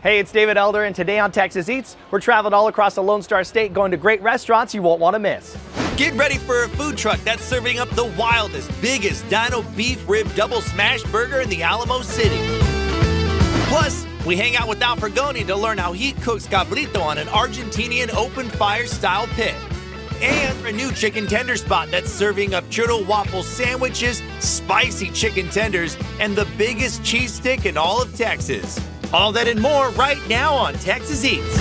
Hey, it's David Elder, and today on Texas Eats, we're traveling all across the Lone Star State, going to great restaurants you won't want to miss. Get ready for a food truck that's serving up the wildest, biggest dino beef rib double smash burger in the Alamo City. Plus, we hang out with Frugoni to learn how he cooks cabrito on an Argentinian open fire style pit. And a new chicken tender spot that's serving up churro waffle sandwiches, spicy chicken tenders, and the biggest cheese stick in all of Texas. All that and more right now on Texas Eats.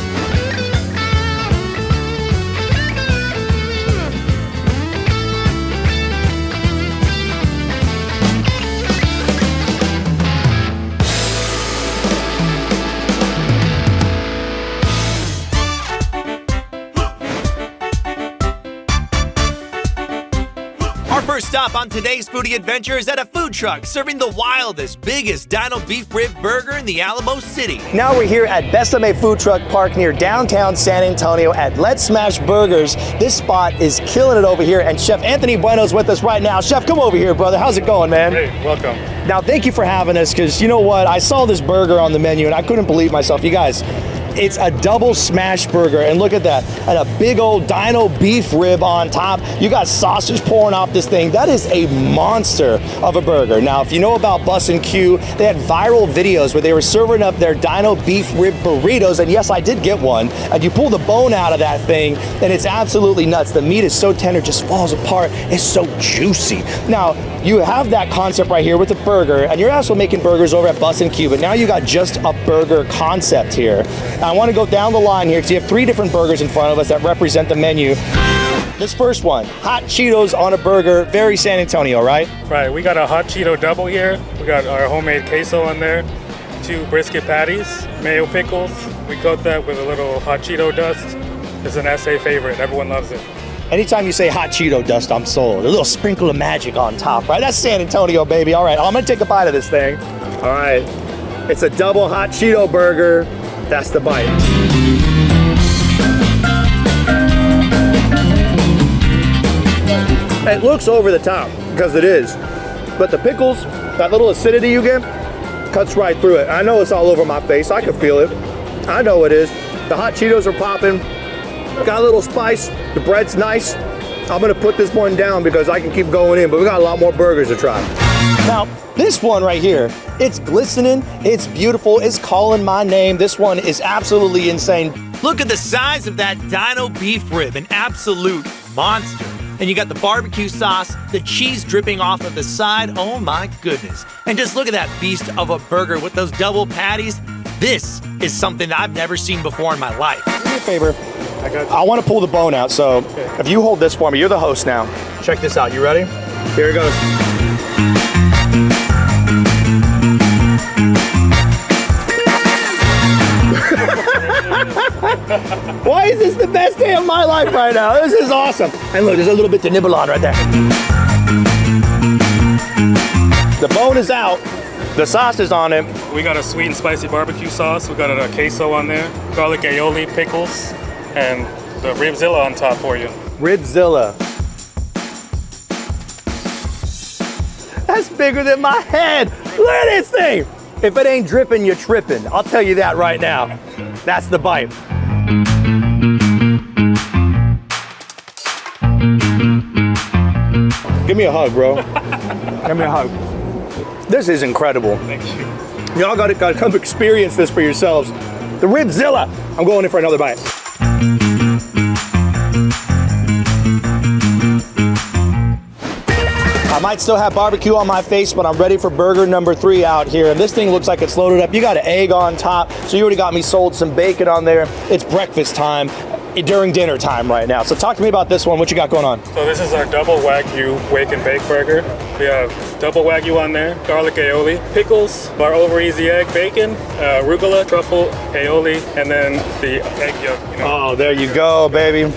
First stop on today's foodie adventure is at a food truck serving the wildest, biggest dino beef rib burger in the Alamo City. Now we're here at Besame Food Truck Park near downtown San Antonio at Let's Smash Burgers. This spot is killing it over here, and Chef Anthony Bueno's with us right now. Chef, come over here, brother. How's it going, man? Hey, welcome. Now, thank you for having us, because you know what? I saw this burger on the menu, and I couldn't believe myself. You guys, it's a double smash burger, and look at that, and a big old dino beef rib on top. You got sausage pouring off this thing. That is a monster of a burger. Now, if you know about Bus and Q, they had viral videos where they were serving up their dino beef rib burritos, and yes, I did get one, and you pull the bone out of that thing, and it's absolutely nuts. The meat is so tender, just falls apart. It's so juicy. Now, you have that concept right here with the burger, and you're also making burgers over at Bus and Q, but now you got just a burger concept here. I want to go down the line here because you have 3 different burgers in front of us that represent the menu. This first one, hot Cheetos on a burger, very San Antonio, right? Right, we got a hot Cheeto double here. We got our homemade queso on there, 2 brisket patties, mayo pickles. We coat that with a little hot Cheeto dust. It's an SA favorite, everyone loves it. Anytime you say hot Cheeto dust, I'm sold. A little sprinkle of magic on top, right? That's San Antonio, baby. All right, I'm gonna take a bite of this thing. All right, it's a double hot Cheeto burger. That's the bite. It looks over the top, because it is. But the pickles, that little acidity you get, cuts right through it. I know it's all over my face. I can feel it. I know it is. The hot Cheetos are popping. Got a little spice. The bread's nice. I'm gonna put this one down because I can keep going in, but we got a lot more burgers to try. Now, this one right here, it's glistening, it's beautiful, it's calling my name. This one is absolutely insane. Look at the size of that dino beef rib, an absolute monster. And you got the barbecue sauce, the cheese dripping off of the side. Oh my goodness. And just look at that beast of a burger with those double patties. This is something that I've never seen before in my life. Do me a favor. I got you. I want to pull the bone out, so if you hold this for me, you're the host now. Check this out, you ready? Here it goes. Why is this the best day of my life right now? This is awesome. And look, there's a little bit to nibble on right there. The bone is out. The sauce is on it. We got a sweet and spicy barbecue sauce. We got a queso on there, garlic aioli, pickles, and the ribzilla on top for you. Ribzilla. That's bigger than my head. Look at this thing. If it ain't dripping, you're tripping. I'll tell you that right now. That's the bite. Give me a hug, bro. Give me a hug. This is incredible. Thank you. Y'all gotta come experience this for yourselves. The Ribzilla. I'm going in for another bite. I might still have barbecue on my face, but I'm ready for burger number 3 out here. And this thing looks like it's loaded up. You got an egg on top, so you already got me sold some bacon on there. It's breakfast time during dinner time right now. So talk to me about this one. What you got going on? So this is our double Wagyu wake and bake burger. We have double Wagyu on there, garlic aioli, pickles, our over easy egg, bacon, arugula, truffle, aioli, and then the egg yolk. Oh, there you go, baby.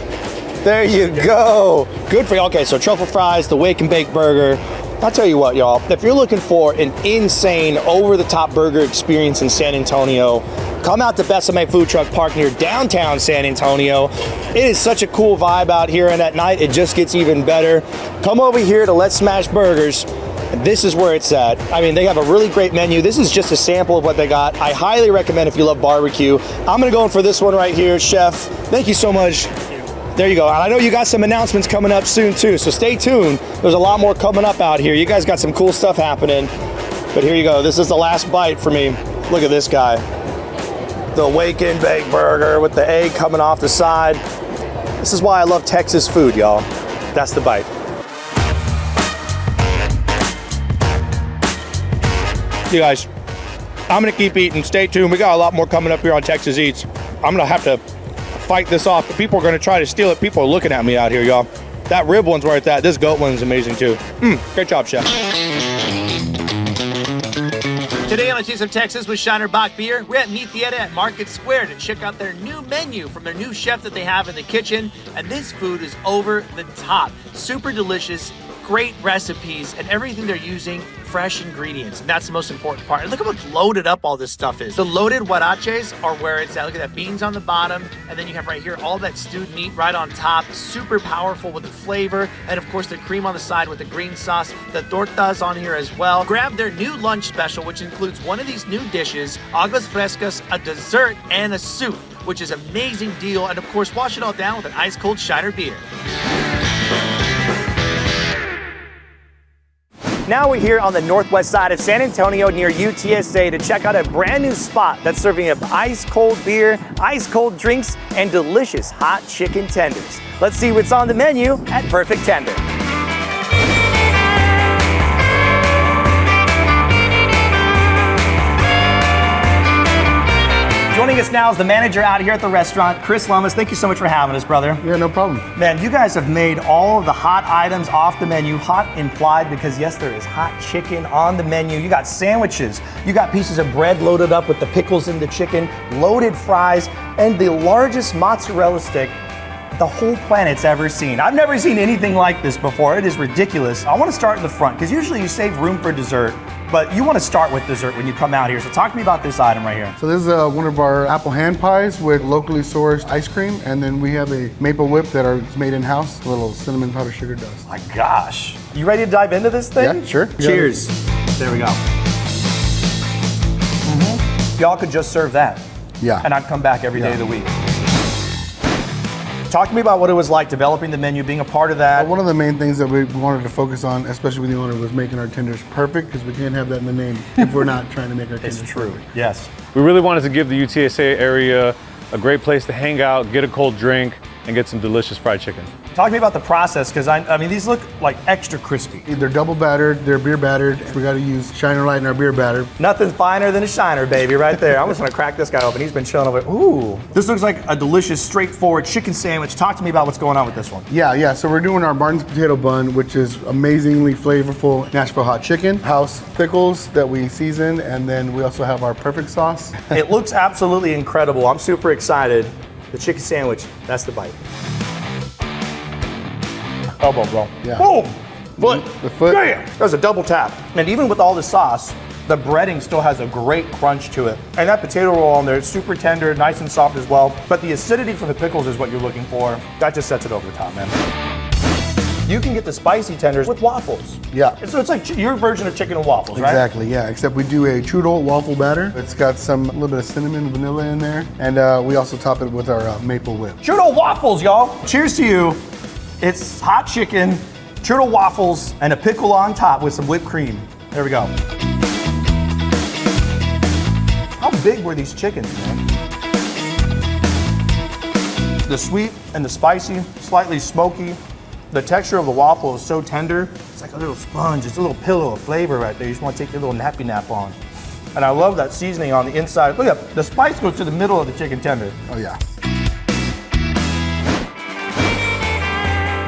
There you go. Good for you. Okay, so truffle fries, the wake and bake burger. I'll tell you what, y'all, if you're looking for an insane, over-the-top burger experience in San Antonio, come out to Besame Food Truck Park near downtown San Antonio. It is such a cool vibe out here, and at night, it just gets even better. Come over here to Let's Smash Burgers. This is where it's at. I mean, they have a really great menu. This is just a sample of what they got. I highly recommend if you love barbecue. I'm gonna go in for this one right here, Chef. Thank you so much. There you go. And I know you got some announcements coming up soon too, so stay tuned. There's a lot more coming up out here. You guys got some cool stuff happening. But here you go. This is the last bite for me. Look at this guy. The wake and bake burger with the egg coming off the side. This is why I love Texas food, y'all. That's the bite. You guys, I'm gonna keep eating. Stay tuned. We got a lot more coming up here on Texas Eats. I'm gonna have to fight this off. The people are gonna try to steal it. People are looking at me out here, y'all. That rib one's where it's at. This goat one's amazing too. Great job, Chef. Today on A Taste of Texas with Shiner Bach Beer, we're at Mi Tierra at Market Square to check out their new menu from their new chef that they have in the kitchen. And this food is over the top. Super delicious, great recipes, and everything they're using, fresh ingredients. And that's the most important part. And look at how loaded up all this stuff is. The loaded huaraches are where it's at. Look at that, beans on the bottom. And then you have right here all that stewed meat right on top. Super powerful with the flavor. And of course, the cream on the side with the green sauce. The tortas on here as well. Grab their new lunch special, which includes one of these new dishes, aguas frescas, a dessert, and a soup, which is an amazing deal. And of course, wash it all down with an ice cold Shiner beer. Now we're here on the northwest side of San Antonio near UTSA to check out a brand new spot that's serving up ice cold beer, ice cold drinks, and delicious hot chicken tenders. Let's see what's on the menu at Perfect Tender. Joining us now is the manager out here at the restaurant, Chris Lummis. Thank you so much for having us, brother. Yeah, no problem. Man, you guys have made all of the hot items off the menu, hot implied because yes, there is hot chicken on the menu. You got sandwiches, you got pieces of bread loaded up with the pickles and the chicken, loaded fries, and the largest mozzarella stick the whole planet's ever seen. I've never seen anything like this before. It is ridiculous. I want to start in the front because usually you save room for dessert, but you want to start with dessert when you come out here. So talk to me about this item right here. So this is one of our apple hand pies with locally sourced ice cream, and then we have a maple whip that are made in-house, a little cinnamon powder sugar dust. My gosh. You ready to dive into this thing? Yeah, sure. Cheers. There we go. Y'all could just serve that. Yeah. And I'd come back every day of the week. Talk to me about what it was like developing the menu, being a part of that. One of the main things that we wanted to focus on, especially with the owner, was making our tenders perfect, because we can't have that in the name if we're not trying to make our tenders It's true, perfect. yes. We really wanted to give the UTSA area a great place to hang out, get a cold drink, and get some delicious fried chicken. Talk to me about the process, because I mean, these look like extra crispy. They're double battered, they're beer battered. We got to use Shiner Light in our beer batter. Nothing finer than a Shiner, baby, right there. I'm just gonna crack this guy open. He's been chilling over. Ooh. This looks like a delicious, straightforward chicken sandwich. Talk to me about what's going on with this one. Yeah, so we're doing our Martin's potato bun, which is amazingly flavorful Nashville hot chicken, house pickles that we season, and then we also have our perfect sauce. It looks absolutely incredible. I'm super excited. The chicken sandwich, that's the bite. Elbow, bro. Yeah. Boom! Foot. The foot. Bam! That was a double tap. And even with all the sauce, the breading still has a great crunch to it. And that potato roll on there, it's super tender, nice and soft as well. But the acidity from the pickles is what you're looking for. That just sets it over the top, man. You can get the spicy tenders with waffles. Yeah. So it's like your version of chicken and waffles, right? Exactly, yeah, except we do a churro waffle batter. It's got a little bit of cinnamon, vanilla in there, and we also top it with our maple whip. Churro waffles, y'all. Cheers to you. It's hot chicken, churro waffles, and a pickle on top with some whipped cream. There we go. How big were these chickens, man? The sweet and the spicy, slightly smoky. The texture of the waffle is so tender. It's like a little sponge. It's a little pillow of flavor right there. You just want to take your little nappy nap on. And I love that seasoning on the inside. Look at the spice goes to the middle of the chicken tender. Oh yeah.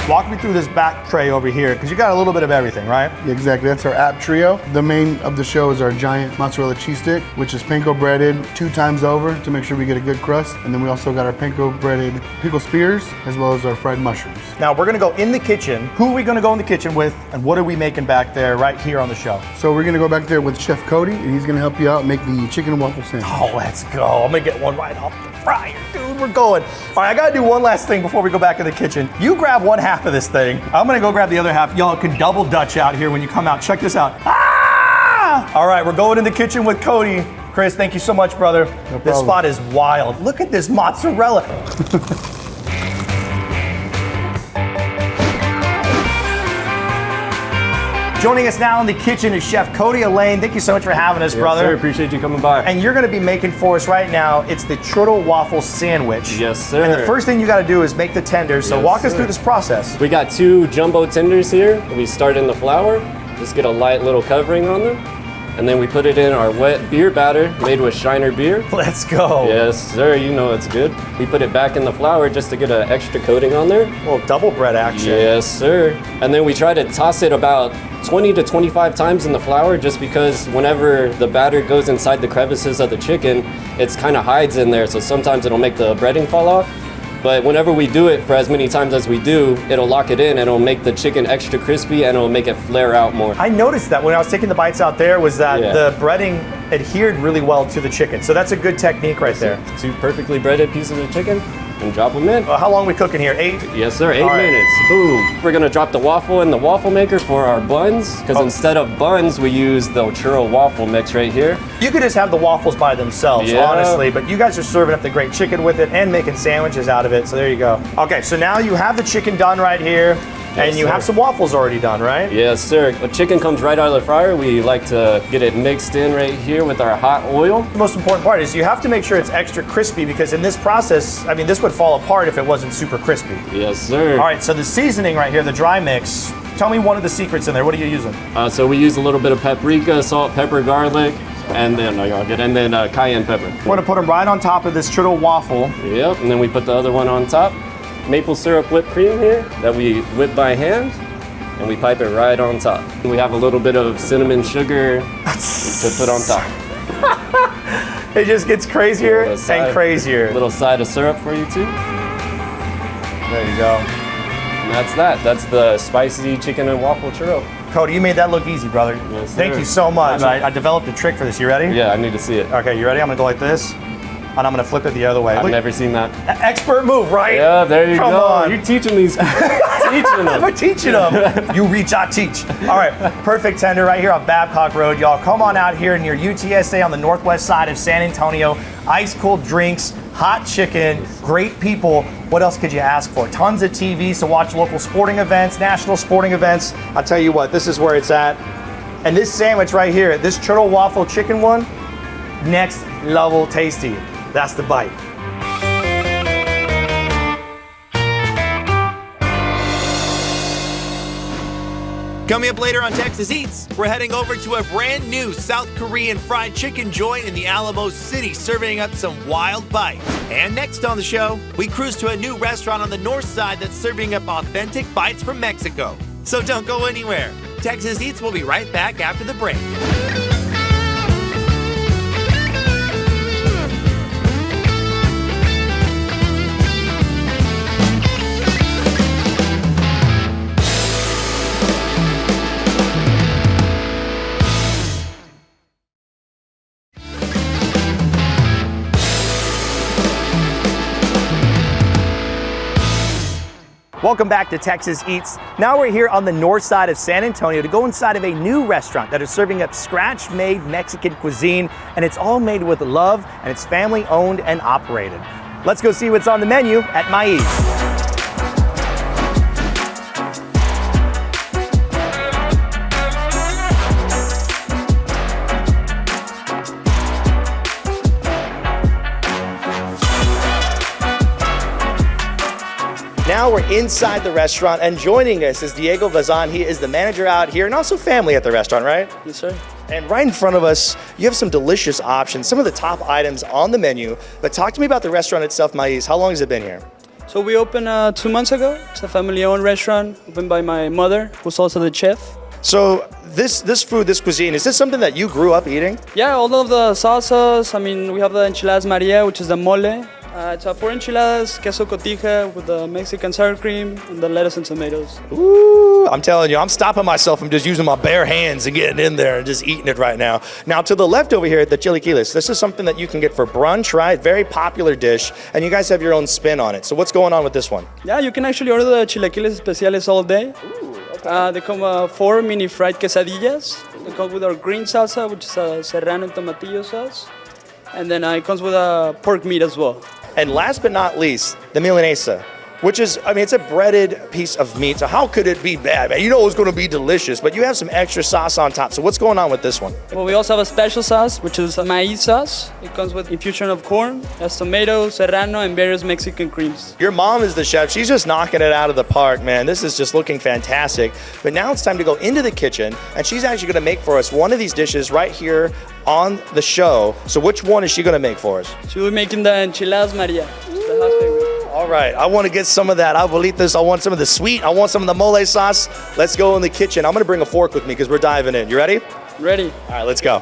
Walk me through this back tray over here, because you got a little bit of everything, right? Exactly, that's our app trio. The main of the show is our giant mozzarella cheese stick, which is panko breaded 2 times over to make sure we get a good crust. And then we also got our panko breaded pickle spears, as well as our fried mushrooms. Now we're gonna go in the kitchen. Who are we gonna go in the kitchen with, and what are we making back there right here on the show? So we're gonna go back there with Chef Cody, and he's gonna help you out make the chicken and waffle sandwich. Oh, let's go. I'm gonna get one right off the fryer, dude. We're going. All right, I gotta do one last thing before we go back in the kitchen. You grab one half half of this thing. I'm gonna go grab the other half. Y'all can double Dutch out here when you come out. Check this out. Ah! All right, we're going in the kitchen with Cody. Chris, thank you so much, brother. No This problem. spot is wild. Look at this mozzarella. Joining us now in the kitchen is Chef Cody Elaine. Thank you so much for having us, brother. Sir, appreciate you coming by. And you're gonna be making for us right now, it's the turtle waffle sandwich. Yes, sir. And the first thing you gotta do is make the tenders. So Yes, walk us sir. through this process. We got 2 jumbo tenders here. We start in the flour, just get a light little covering on them. And then we put it in our wet beer batter made with Shiner beer. Let's go. Yes, sir, you know it's good. We put it back in the flour just to get an extra coating on there. A little double bread action. Yes, sir. And then we try to toss it about 20 to 25 times in the flour just because whenever the batter goes inside the crevices of the chicken, it's kind of hides in there. So sometimes it'll make the breading fall off. But whenever we do it for as many times as we do, it'll lock it in and it'll make the chicken extra crispy and it'll make it flare out more. I noticed that when I was taking the bites out there was that Yeah. the breading adhered really well to the chicken. So that's a good technique right there. 2 perfectly breaded pieces of chicken and drop them in. How long are we cooking here? 8? Yes, sir. 8 All right. minutes. Boom. We're gonna drop the waffle in the waffle maker for our buns, because instead of buns, we use the churro waffle mix right here. You could just have the waffles by themselves, Yeah. honestly, but you guys are serving up the great chicken with it and making sandwiches out of it, so there you go. Okay, so now you have the chicken done right here, and Yes, you sir. have some waffles already done, right? Yes, sir. When chicken comes right out of the fryer, we like to get it mixed in right here with our hot oil. The most important part is you have to make sure it's extra crispy because in this process, I mean, this would fall apart if it wasn't super crispy. Yes, sir. All right, so the seasoning right here, the dry mix, tell me one of the secrets in there. What are you using? So we use a little bit of paprika, salt, pepper, garlic, and then cayenne pepper. We're gonna put them right on top of this churro waffle. Yep, and then we put the other one on top. Maple syrup whipped cream here that we whip by hand, and we pipe it right on top. We have a little bit of cinnamon sugar to put on top. It just gets crazier A and crazier. little side of syrup for you too. There you go. And that's that. That's the spicy chicken and waffle churro. Cody, you made that look easy, brother. Yes, Thank sir. you so much. I developed a trick for this. You ready? Yeah, I need to see it. Okay, you ready? I'm gonna go like this, and I'm gonna flip it the other way. I've Look, never seen that. expert move, right? Yeah, there you Come go. on. You're teaching these. teaching them. We're teaching them. You reach, I teach. All right, perfect tender right here on Babcock Road, y'all. Come on out here near UTSA on the northwest side of San Antonio. Ice cold drinks, hot chicken, great people. What else could you ask for? Tons of TVs to watch local sporting events, national sporting events. I'll tell you what, this is where it's at. And this sandwich right here, this churro waffle chicken one, next level tasty. That's the bite. Coming up later on Texas Eats, we're heading over to a brand new South Korean fried chicken joint in the Alamo City, serving up some wild bites. And next on the show, we cruise to a new restaurant on the north side that's serving up authentic bites from Mexico. So don't go anywhere. Texas Eats will be right back after the break. Welcome back to Texas Eats. Now we're here on the north side of San Antonio to go inside of a new restaurant that is serving up scratch-made Mexican cuisine, and it's all made with love, and it's family-owned and operated. Let's go see what's on the menu at Mi. Now we're inside the restaurant, and joining us is Diego Vazan. He is the manager out here and also family at the restaurant, right? Yes, sir. And right in front of us, you have some delicious options, some of the top items on the menu. But talk to me about the restaurant itself, Mais. How long has it been here? So we opened 2 months ago. It's a family-owned restaurant opened by my mother, who's also the chef. So this food, this cuisine, is this something that you grew up eating? Yeah, all of the salsas. I mean, we have the enchiladas Maria, which is the mole. It's 4 enchiladas, queso cotija with the Mexican sour cream, and the lettuce and tomatoes. Ooh, I'm telling you, I'm stopping myself from just using my bare hands and getting in there and just eating it right now. Now, to the left over here, the chilaquiles. This is something that you can get for brunch, right? Very popular dish, and you guys have your own spin on it. So what's going on with this one? Yeah, you can actually order the chilaquiles especiales all day. They come 4 mini fried quesadillas. They come with our green salsa, which is a serrano and tomatillo sauce. And then it comes with a pork meat as well. And last but not least, the milanesa, which is, I mean, it's a breaded piece of meat. So how could it be bad, man? You know it's going to be delicious, but you have some extra sauce on top. So what's going on with this one? Well, we also have a special sauce, which is a maize sauce. It comes with infusion of corn, has tomato, serrano, and various Mexican creams. Your mom is the chef. She's just knocking it out of the park, man. This is just looking fantastic. But now it's time to go into the kitchen, and she's actually going to make for us one of these dishes right here on the show. So which one is she going to make for us? She'll be making the enchiladas Maria, which is the house favorite. All right, I want to get some of that abuelitas. I want some of the sweet. I want some of the mole sauce. Let's go in the kitchen. I'm going to bring a fork with me because we're diving in. You ready? Ready. All right, let's go.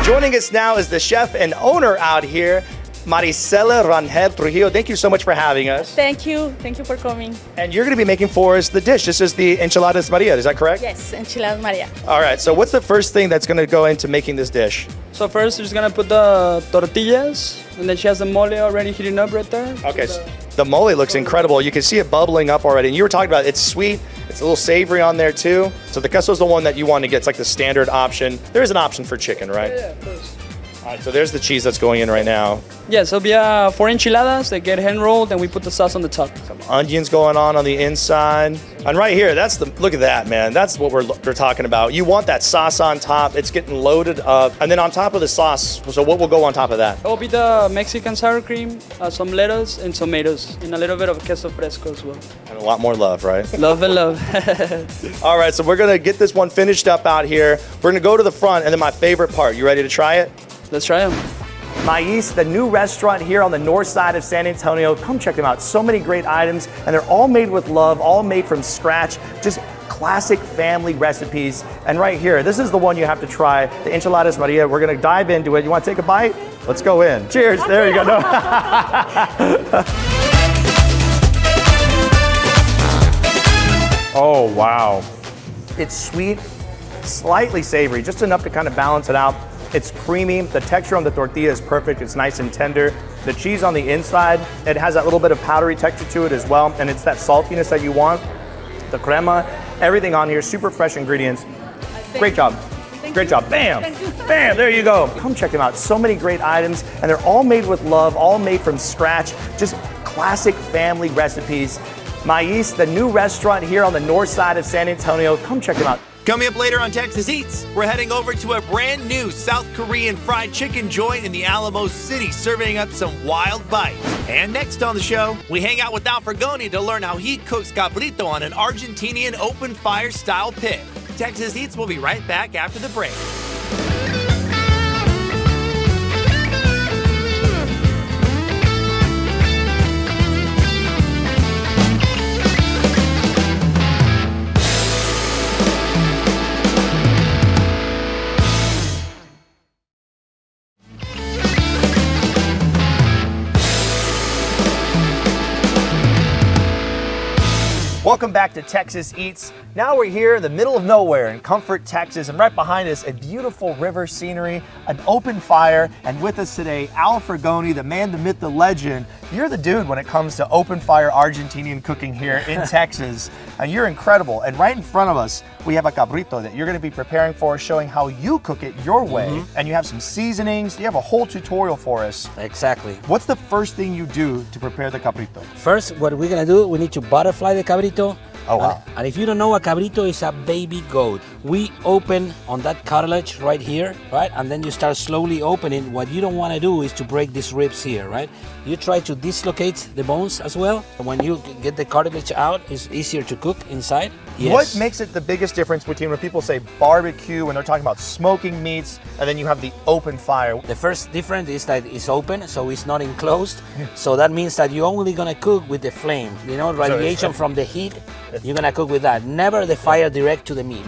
Joining us now is the chef and owner out here, Maricela Rangel Trujillo. Thank you so much for having us. Thank you for coming. And you're going to be making for us the dish. This is the enchiladas Maria, is that correct? Yes, enchiladas Maria. All right, so what's the first thing that's going to go into making this dish? So first, she's gonna put the tortillas, and then she has the mole already heating up right there. Okay, so the mole looks incredible. You can see it bubbling up already. And you were talking about it's sweet, it's a little savory on there too. So the queso is the one that you want to get. It's like the standard option. There is an option for chicken, right? Yeah, of course. All right, so there's the cheese that's going in right now. Yeah, so we have 4 enchiladas. They get hand rolled, and we put the sauce on the top. Some onions going on the inside. And right here, look at that, man. That's what we're talking about. You want that sauce on top. It's getting loaded up. And then on top of the sauce, so what will go on top of that? It will be the Mexican sour cream, some lettuce and tomatoes, and a little bit of queso fresco as well. And a lot more love, right? Love and love. All right, so we're gonna get this one finished up out here. We're gonna go to the front, and then my favorite part. You ready to try it? Let's try them. Maiz, the new restaurant here on the north side of San Antonio. Come check them out. So many great items, and they're all made with love, all made from scratch. Just classic family recipes. And right here, this is the one you have to try, the enchiladas Maria. We're gonna dive into it. You wanna take a bite? Let's go in. Cheers, there you go. No. Oh, wow. It's sweet, slightly savory, just enough to kind of balance it out. It's creamy. The texture on the tortilla is perfect. It's nice and tender. The cheese on the inside, it has that little bit of powdery texture to it as well, and it's that saltiness that you want. The crema, everything on here, super fresh ingredients. Great job. Great job. Bam! Bam! There you go. Come check them out. So many great items, and they're all made with love, all made from scratch. Just classic family recipes. Maiz, the new restaurant here on the north side of San Antonio. Come check them out. Coming up later on Texas Eats, we're heading over to a brand new South Korean fried chicken joint in the Alamo City, serving up some wild bites. And next on the show, we hang out with Frugoni to learn how he cooks cabrito on an Argentinian open fire style pit. Texas Eats will be right back after the break. Welcome back to Texas Eats. Now we're here in the middle of nowhere in Comfort, Texas, and right behind us, a beautiful river scenery, an open fire, and with us today, Al Frugoni, the man, the myth, the legend. You're the dude when it comes to open fire Argentinian cooking here in Texas, and you're incredible. And right in front of us, we have a cabrito that you're gonna be preparing for us, showing how you cook it your way, and you have some seasonings, you have a whole tutorial for us. Exactly. What's the first thing you do to prepare the cabrito? First, what we're gonna do, we need to butterfly the cabrito. Oh, wow. And if you don't know, a cabrito is a baby goat. We open on that cartilage right here, right? And then you start slowly opening. What you don't want to do is to break these ribs here, right? You try to dislocate the bones as well. When you get the cartilage out, it's easier to cook inside. Yes. What makes it the biggest difference between when people say barbecue, when they're talking about smoking meats, and then you have the open fire? The first difference is that it's open, so it's not enclosed. So that means that you're only gonna cook with the flame, you know, radiation from the heat. You're gonna cook with that, never the fire direct to the meat.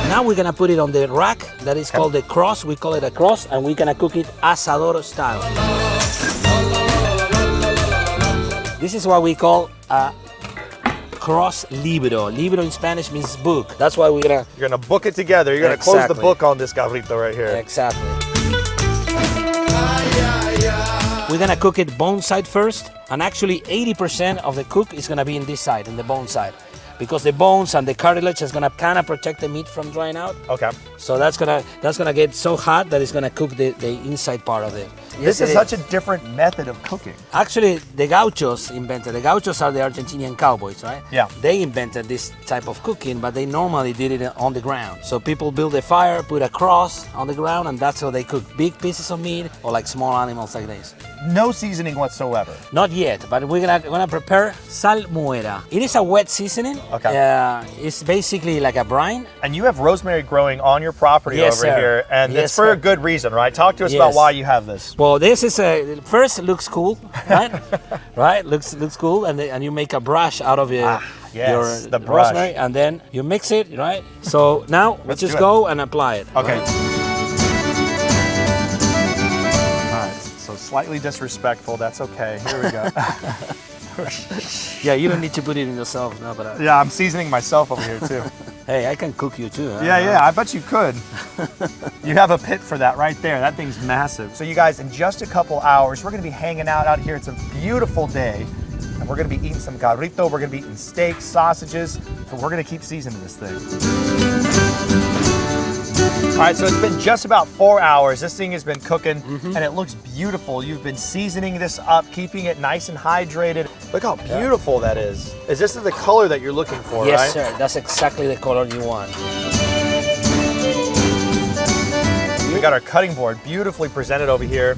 Now we're gonna put it on the rack that is called the cross. We call it a cross, and we're gonna cook it asador style. This is what we call a cross libro. Libro in Spanish means book. That's why we're gonna... You're gonna book it together. You're gonna close the Exactly. book on this cabrito right here. Exactly. We're gonna cook it bone side first, and actually 80% of the cook is gonna be in this side, in the bone side, because the bones and the cartilage is gonna kind of protect the meat from drying out. Okay. So that's gonna get so hot that it's gonna cook the inside part of it. This is such a different method of cooking. Actually, the gauchos invented. The gauchos are the Argentinian cowboys, right? Yeah. They invented this type of cooking, but they normally did it on the ground. So people build a fire, put a cross on the ground, and that's how they cook big pieces of meat or like small animals like this. No seasoning whatsoever. Not yet, but we're gonna prepare salmuera. It is a wet seasoning. Okay. It's basically like a brine. And you have rosemary growing on your property Yes, over sir. here, and Yes, it's for sir. a good reason, right? Talk to us about Yes. why you have this. Well, this is first it looks cool, right? Right, looks cool, and you make a brush out of yes, your the brush. rosemary, and then you mix it, right? So now Let's just do it. go and apply it. Okay. right? All right. So slightly disrespectful. That's okay. Here we go. Yeah, you don't need to put it in yourself, no, but Yeah, I'm seasoning myself over here too. hey, I can cook you too. Huh? Yeah, I bet you could. You have a pit for that right there. That thing's massive. So you guys, in just a couple hours, we're gonna be hanging out here. It's a beautiful day. And we're gonna be eating some cabrito. We're gonna be eating steaks, sausages. So we're gonna keep seasoning this thing. All right, so it's been just about 4 hours. This thing has been cooking and it looks beautiful. You've been seasoning this up, keeping it nice and hydrated. Look how beautiful that is. Is this the color that you're looking for, Yes, right? sir. That's exactly the color you want. We got our cutting board beautifully presented over here.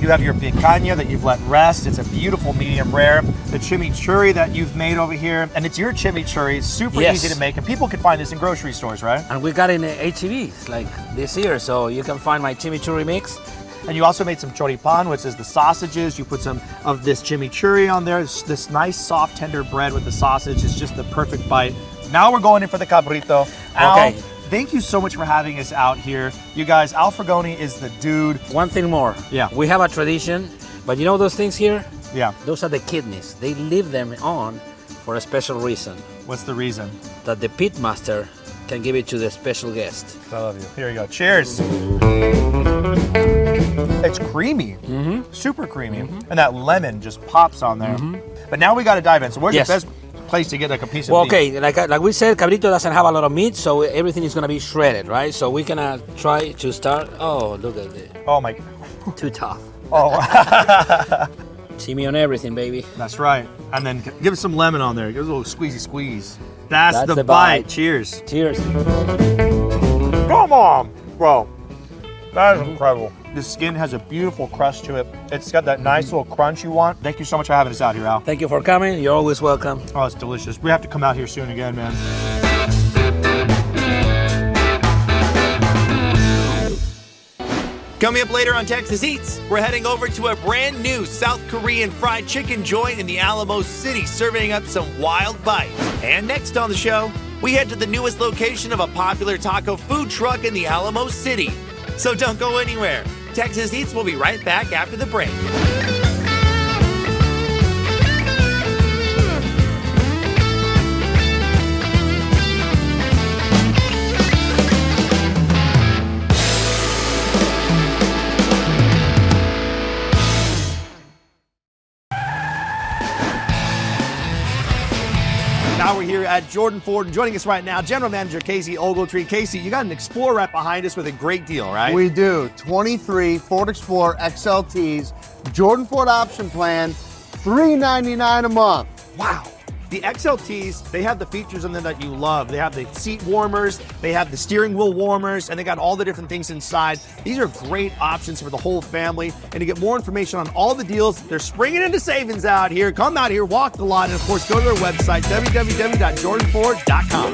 You have your picanha that you've let rest. It's a beautiful medium rare. The chimichurri that you've made over here. And it's your chimichurri. It's super Yes. easy to make. And people can find this in grocery stores, right? And we got it in HEBs like this year, so you can find my chimichurri mix. And you also made some choripan, which is the sausages. You put some of this chimichurri on there. This nice, soft, tender bread with the sausage is just the perfect bite. Now we're going in for the cabrito. Al, Okay. thank you so much for having us out here. You guys, Al Frugoni is the dude. One thing more. Yeah. We have a tradition, but you know those things here? Yeah. Those are the kidneys. They leave them on for a special reason, What's the reason? that the pit master can give it to the special guest. I love you. Here you go. Cheers. It's creamy, super creamy, and that lemon just pops on there. But now we got to dive in. So where's Yes. the best place to get like a piece of Well, beef? okay, like we said, cabrito doesn't have a lot of meat, so everything is gonna be shredded, right? So we're gonna try to start. Oh, look at it. Oh my. Too tough. Oh, See me on everything, baby. that's right. And then give us some lemon on there. Give us a little squeezy squeeze. That's That's the the bite. bite. Cheers. Cheers. Come on, bro. That is incredible. The skin has a beautiful crust to it. It's got that nice little crunch you want. Thank you so much for having us out here, Al. Thank you for coming. You're always welcome. Oh, it's delicious. We have to come out here soon again, man. Coming up later on Texas Eats, we're heading over to a brand new South Korean fried chicken joint in the Alamo City, serving up some wild bites. And next on the show, we head to the newest location of a popular taco food truck in the Alamo City. So don't go anywhere. Texas Eats will be right back after the break. Now we're here at Jordan Ford, and joining us right now, General Manager Casey Ogletree. Casey, you got an Explorer right behind us with a great deal, right? We do. 23 Ford Explorer XLTs, Jordan Ford option plan, $399 a month. Wow. The XLTs, they have the features in them that you love. They have the seat warmers, they have the steering wheel warmers, and they got all the different things inside. These are great options for the whole family. And to get more information on all the deals, they're springing into savings out here. Come out here, walk the lot, and of course, go to their website, www.jordanford.com.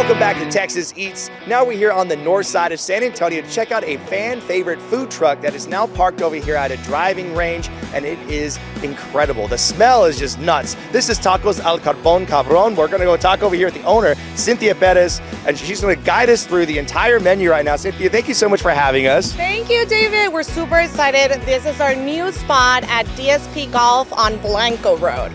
Welcome back to Texas Eats. Now we're here on the north side of San Antonio to check out a fan favorite food truck that is now parked over here at a driving range, and it is incredible. The smell is just nuts. This is Tacos al Carbone Cabron. We're gonna go talk over here with the owner, Cynthia Perez, and she's gonna guide us through the entire menu right now. Cynthia, thank you so much for having us. Thank you, David. We're super excited. This is our new spot at DSP Golf on Blanco Road.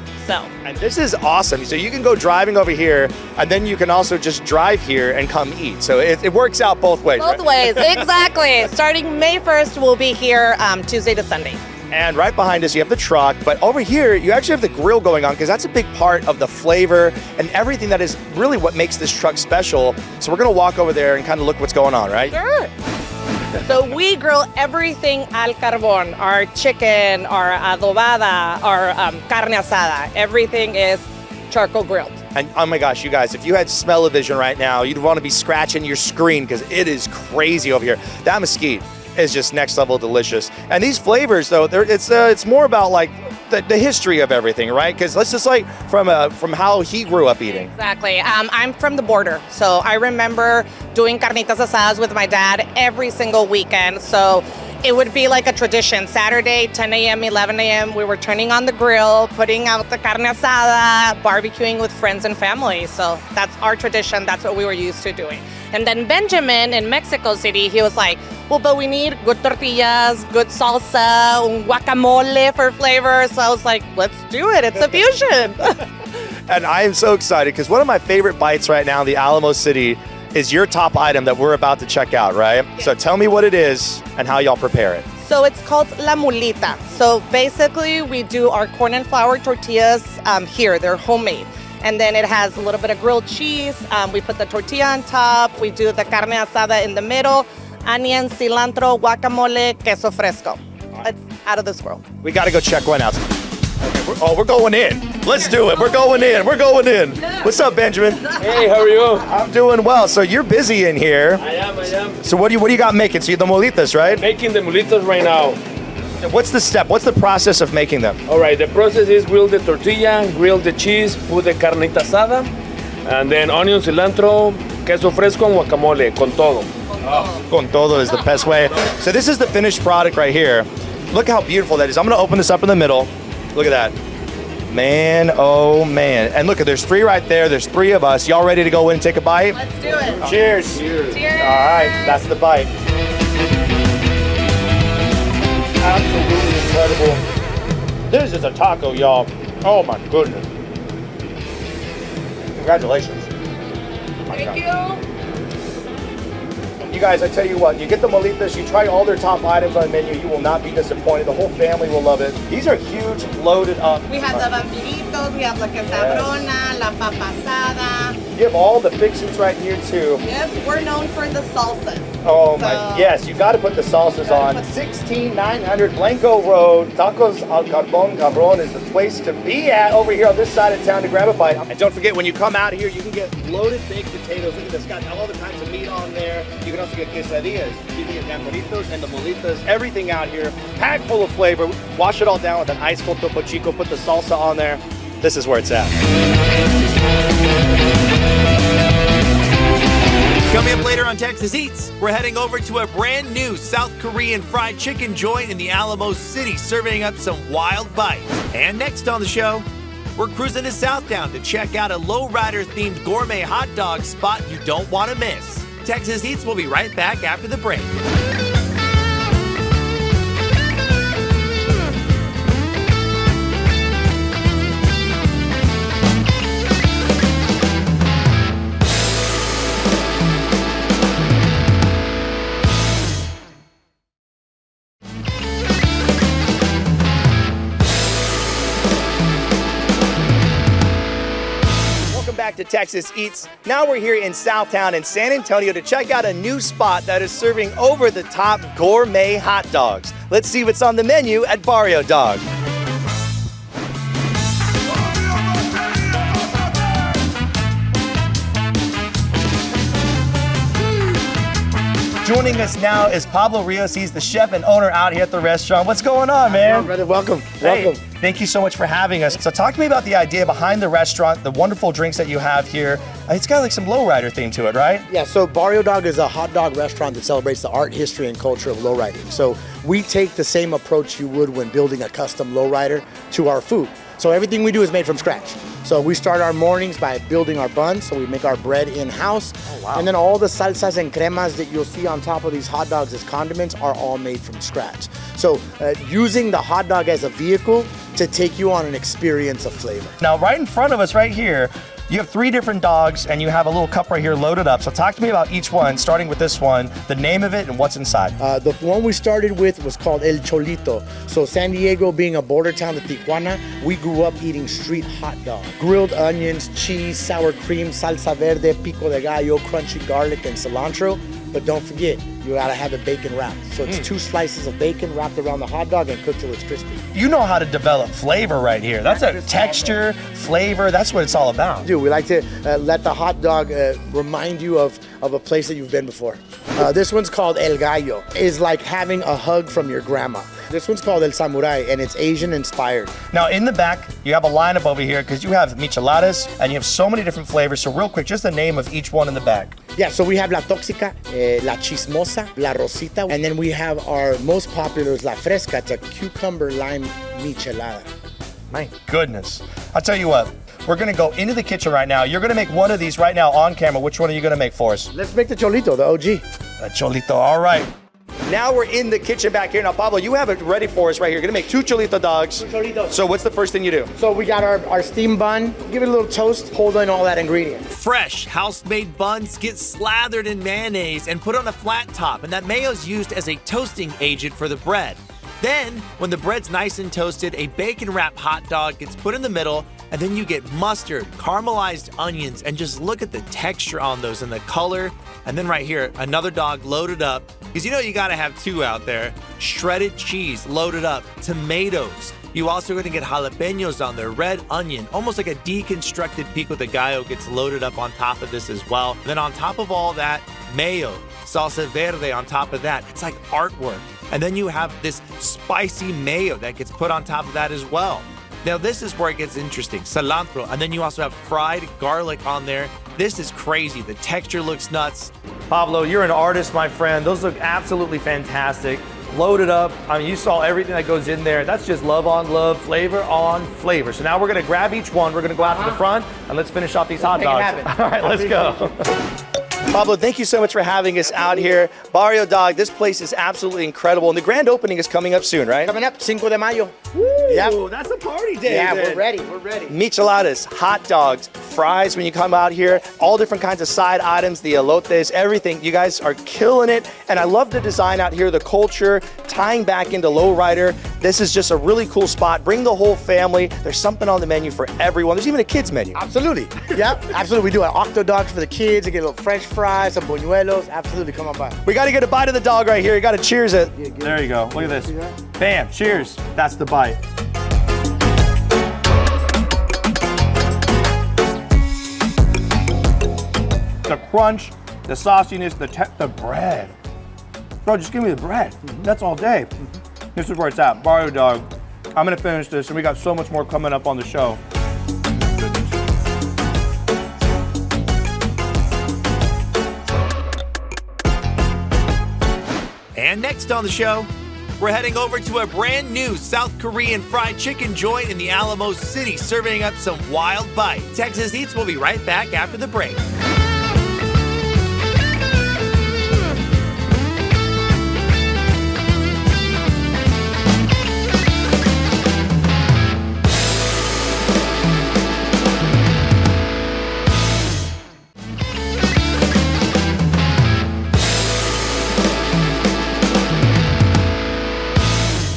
And this is awesome. So you can go driving over here, and then you can also just drive here and come eat. So it works out both ways, Both right? ways, exactly. Starting May 1st, we'll be here Tuesday to Sunday. And right behind us, you have the truck, but over here, you actually have the grill going on because that's a big part of the flavor and everything that is really what makes this truck special. So we're gonna walk over there and kind of look what's going on, right? Sure. So we grill everything al carbón, our chicken, our adobada, our carne asada. Everything is charcoal grilled. And oh my gosh, you guys, if you had smell-o-vision right now, you'd want to be scratching your screen because it is crazy over here. That mesquite is just next level delicious. And these flavors, though, it's more about like the history of everything, right? Because let's just like from how he grew up eating. Exactly. I'm from the border, so I remember doing carnitas asadas with my dad every single weekend. So it would be like a tradition. Saturday, 10 a.m., 11 a.m., we were turning on the grill, putting out the carne asada, barbecuing with friends and family. So that's our tradition. That's what we were used to doing. And then Benjamin in Mexico City, he was like, well, but we need good tortillas, good salsa, un guacamole for flavor. So I was like, let's do it. It's a fusion. And I am so excited because one of my favorite bites right now in the Alamo City is your top item that we're about to check out, right? Yes. So tell me what it is and how y'all prepare it. So it's called la mulita. So basically we do our corn and flour tortillas here. They're homemade. And then it has a little bit of grilled cheese. We put the tortilla on top. We do the carne asada in the middle. Onion, cilantro, guacamole, queso fresco. It's out of this world. We got to go check one out. Okay, we're going in. Let's do it. We're going in. We're going in. What's up, Benjamin? Hey, how are you? I'm doing well. So you're busy in here. I am. So what do you got making? So you're the molitas, right? Making the molitas right now. What's the step? What's the process of making them? All right, the process is grill the tortilla, grill the cheese, put the carnita asada, and then onion, cilantro, queso fresco, and guacamole, con todo. Oh, con todo is the best way. So this is the finished product right here. Look how beautiful that is. I'm gonna open this up in the middle. Look at that. Man, oh man. And look, there's three right there. There's three of us. Y'all ready to go in and take a bite? Let's do it. Cheers. Cheers. All right, that's the bite. Absolutely incredible. This is a taco, y'all. Oh my goodness. Congratulations. Thank you. You guys, I tell you what, you get the molitas, you try all their top items on the menu, you will not be disappointed. The whole family will love it. These are huge, loaded up. We have the vampiritos, we have la quesabrona, la papa asada. You have all the fixings right here too. Yep, we're known for the salsas. Oh my, yes, you got to put the salsas on. 16900 Blanco Road, Tacos al Carbone Cabron is the place to be at over here on this side of town to grab a bite. And don't forget, when you come out here, you can get loaded baked potatoes. Look at this, got all the kinds of meat on there. You can also get quesadillas, you can get gamboritos and the molitas, everything out here, packed full of flavor. Wash it all down with an ice cold Topo Chico, put the salsa on there. This is where it's at. Coming up later on Texas Eats, we're heading over to a brand new South Korean fried chicken joint in the Alamo City, serving up some wild bites. And next on the show, we're cruising to Southtown to check out a lowrider-themed gourmet hot dog spot you don't want to miss. Texas Eats will be right back after the break. Back to Texas Eats. Now we're here in Southtown in San Antonio to check out a new spot that is serving over-the-top gourmet hot dogs. Let's see what's on the menu at Barrio Dog. Joining us now is Pablo Rios. He's the chef and owner out here at the restaurant. What's going on, man? Brother, welcome. Hey, Welcome. thank you so much for having us. So talk to me about the idea behind the restaurant, the wonderful drinks that you have here. It's got like some lowrider theme to it, right? Yeah, so Barrio Dog is a hot dog restaurant that celebrates the art, history, and culture of lowriding. So we take the same approach you would when building a custom lowrider to our food. So everything we do is made from scratch. So we start our mornings by building our buns. So we make our bread in-house. Oh, wow. And then all the salsas and cremas that you'll see on top of these hot dogs as condiments are all made from scratch. So using the hot dog as a vehicle to take you on an experience of flavor. Now, right in front of us right here, you have 3 different dogs and you have a little cup right here loaded up. So talk to me about each one, starting with this one, the name of it and what's inside. The one we started with was called El Cholito. So San Diego being a border town to Tijuana, we grew up eating street hot dog. Grilled onions, cheese, sour cream, salsa verde, pico de gallo, crunchy garlic, and cilantro. But don't forget, you gotta have it bacon wrapped. So it's 2 slices of bacon wrapped around the hot dog and cooked till it's crispy. You know how to develop flavor right here. That's a texture, flavor, that's what it's all about. We like to let the hot dog remind you of a place that you've been before. This one's called El Gallo. It's like having a hug from your grandma. This one's called El Samurai, and it's Asian inspired. Now in the back, you have a lineup over here because you have micheladas and you have so many different flavors. So real quick, just the name of each one in the back. Yeah, so we have La Tóxica, La Chismosa, La Rosita, and then we have our most popular is La Fresca. It's a cucumber lime michelada. My goodness. I'll tell you what, we're gonna go into the kitchen right now. You're gonna make one of these right now on camera. Which one are you gonna make for us? Let's make the Cholito, the OG. The Cholito, all right. Now we're in the kitchen back here. Now, Pablo, you have it ready for us right here. You're gonna make 2 Cholito dogs. 2 Cholitos. So what's the first thing you do? So we got our steam bun. Give it a little toast, hold in all that ingredient. Fresh, house-made buns get slathered in mayonnaise and put on a flat top, and that mayo is used as a toasting agent for the bread. Then, when the bread's nice and toasted, a bacon-wrapped hot dog gets put in the middle, and then you get mustard, caramelized onions, and just look at the texture on those and the color. And then right here, another dog loaded up, because you know you gotta have 2 out there. Shredded cheese loaded up, tomatoes. You also gonna get jalapenos on there, red onion, almost like a deconstructed pico de gallo gets loaded up on top of this as well. Then on top of all that, mayo, salsa verde on top of that. It's like artwork. And then you have this spicy mayo that gets put on top of that as well. Now this is where it gets interesting, cilantro, and then you also have fried garlic on there. This is crazy, the texture looks nuts. Pablo, you're an artist, my friend. Those look absolutely fantastic. Loaded up, I mean, you saw everything that goes in there. That's just love on love, flavor on flavor. So now we're gonna grab each one, we're gonna go out to the front, and let's finish off these hot dogs. All right, let's go. Pablo, thank you so much for having us out here. Barrio Dog, this place is absolutely incredible. And the grand opening is coming up soon, right? Coming up, 5 de Mayo. Ooh, that's a party day. Yeah, then. we're ready, we're ready. Micheladas, hot dogs, fries when you come out here, all different kinds of side items, the elotes, everything. You guys are killing it. And I love the design out here, the culture, tying back into lowrider. This is just a really cool spot. Bring the whole family. There's something on the menu for everyone. There's even a kids menu. Absolutely. Yeah, absolutely. We do an octo dogs for the kids. They get a little French fries, some buñuelos. Absolutely, come on by. We got to get a bite of the dog right here. You got to cheers it. There you go. Look at this. Bam, cheers. That's the bite. The crunch, the sauciness, the bread. Bro, just give me the bread. That's all day. This is where it's at, Barrio Dog. I'm gonna finish this, and we got so much more coming up on the show. And next on the show, we're heading over to a brand new South Korean fried chicken joint in the Alamo City, serving up some wild bite. Texas Eats will be right back after the break.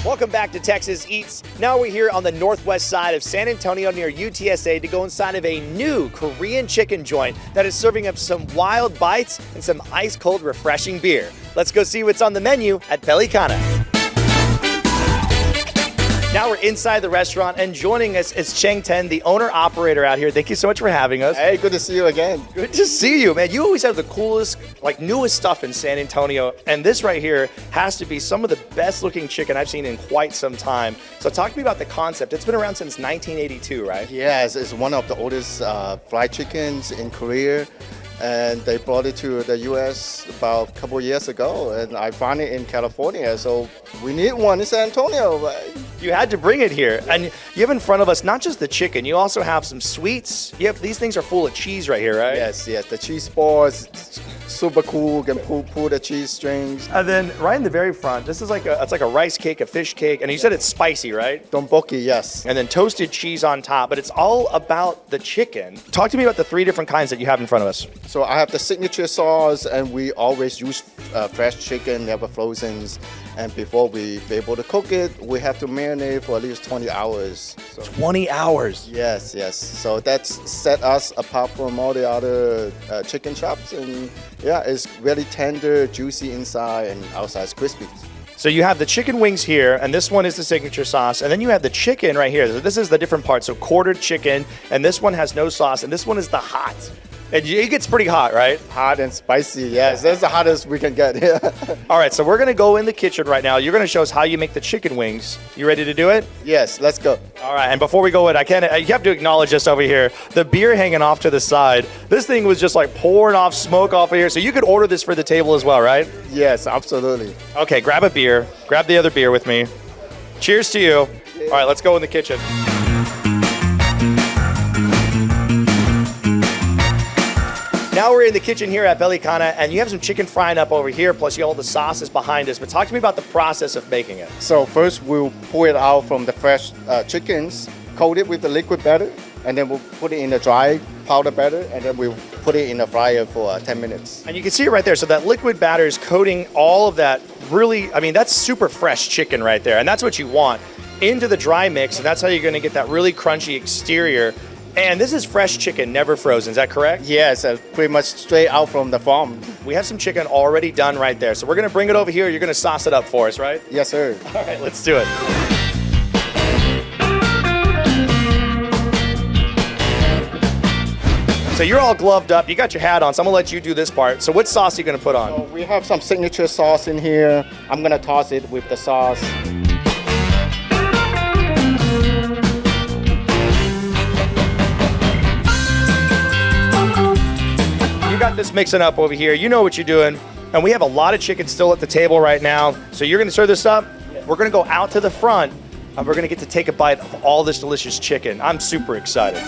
Welcome back to Texas Eats. Now we're here on the northwest side of San Antonio near UTSA to go inside of a new Korean chicken joint that is serving up some wild bites and some ice cold refreshing beer. Let's go see what's on the menu at Pelicana. Now Now we're inside the restaurant, and joining us is Cheng Ten, the owner-operator out here. Thank you so much for having us. Hey, good to see you again. Good to see you, man. You always have the coolest, newest stuff in San Antonio, and this right here has to be some of the best-looking chicken I've seen in quite some time. So talk to me about the concept. It's been around since 1982, right? Yes, it's one of the oldest fried chickens in Korea. And they brought it to the U.S. about a couple years ago, and I found it in California. So we need one in San Antonio. You had to bring it here, and you have in front of us not just the chicken. You also have some sweets. These things are full of cheese right here, right? Yes. The cheese balls, super cool. You can pull the cheese strings. And then right in the very front, this is like a rice cake, a fish cake, and you said it's spicy, right? Tteokbokki, yes. And then toasted cheese on top, but it's all about the chicken. Talk to me about the 3 different kinds that you have in front of us. So I have the signature sauce, and we always use fresh chicken, never frozen. And before we be able to cook it, we have to marinate for at least 20 hours. So, 20 hours? Yes. So that's set us apart from all the other chicken chops. And yeah, it's really tender, juicy inside, and outside is crispy. So you have the chicken wings here, and this one is the signature sauce, and then you have the chicken right here. So this is the different part. So quartered chicken, and this one has no sauce, and this one is the hot. And it gets pretty hot, right? Hot and spicy, yes. That's the hottest we can get here. All right, so we're going to go in the kitchen right now. You're going to show us how you make the chicken wings. You ready to do it? Yes, let's go. All right, and before we go in, you have to acknowledge this over here. The beer hanging off to the side. This thing was just like pouring off smoke off of here. So you could order this for the table as well, right? Yes, absolutely. Okay, grab a beer. Grab the other beer with me. Cheers to you. All right, let's go in the kitchen. Now we're in the kitchen here at Pelicana, and you have some chicken frying up over here, plus you have all the sauces behind us. But talk to me about the process of making it. So first we'll pull it out from the fresh chickens, coat it with the liquid batter, and then we'll put it in the dry powder batter, and then we'll put it in the fryer for 10 minutes. And you can see it right there. So that liquid batter is coating all of that that's super fresh chicken right there. And that's what you want into the dry mix, and that's how you're going to get that really crunchy exterior. And this is fresh chicken, never frozen. Is that correct? Yes, pretty much straight out from the farm. We have some chicken already done right there. So we're going to bring it over here. You're going to sauce it up for us, right? Yes, sir. All right, let's do it. So you're all gloved up. You got your hat on, so I'm going to let you do this part. So what sauce are you going to put on? So we have some signature sauce in here. I'm going to toss it with the sauce. You got this mixing up over here. You know what you're doing. And we have a lot of chicken still at the table right now. So you're going to serve this up. We're going to go out to the front, and we're going to get to take a bite of all this delicious chicken. I'm super excited.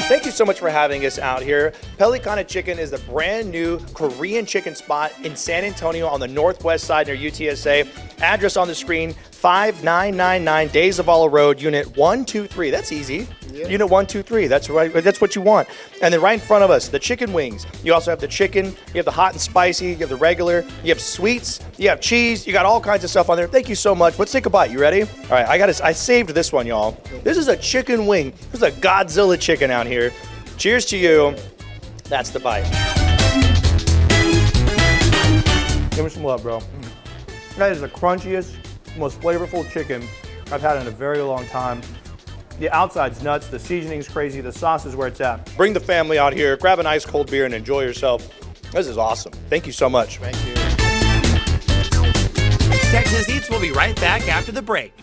Thank you so much for having us out here. Pelicana Chicken is a brand new Korean chicken spot in San Antonio on the northwest side near UTSA. Address on the screen, 5999 Days of Alla Road, Unit 123. That's easy. Yeah. Unit 123. That's right. That's what you want. And then right in front of us, the chicken wings. You also have the chicken. You have the hot and spicy. You have the regular. You have sweets. You have cheese. You got all kinds of stuff on there. Thank you so much. Let's take a bite. You ready? All right. I saved this one, y'all. This is a chicken wing. This is a Godzilla chicken out here. Cheers to you. That's the bite. Give me some love, bro. That is the crunchiest, most flavorful chicken I've had in a very long time. The outside's nuts, the seasoning's crazy, the sauce is where it's at. Bring the family out here, grab an ice cold beer and enjoy yourself. This is awesome. Thank you so much. Thank you. Texas Eats will be right back after the break.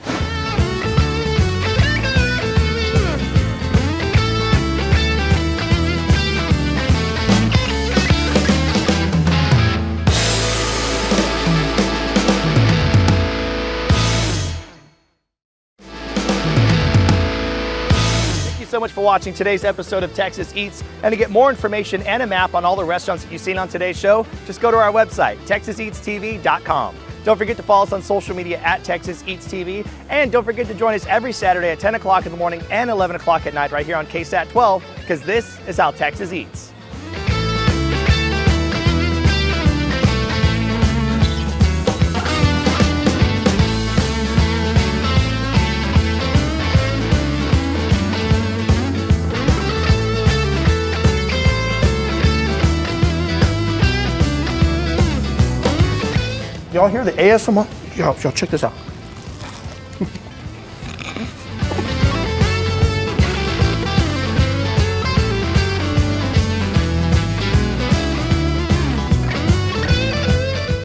So much for watching today's episode of Texas Eats. And to get more information and a map on all the restaurants that you've seen on today's show, just go to our website, texaseatstv.com. Don't forget to follow us on social media at Texas Eats TV. And don't forget to join us every Saturday at 10 o'clock in the morning and 11 o'clock at night right here on KSAT 12, because this is how Texas Eats. Y'all hear the ASMR? Y'all check this out.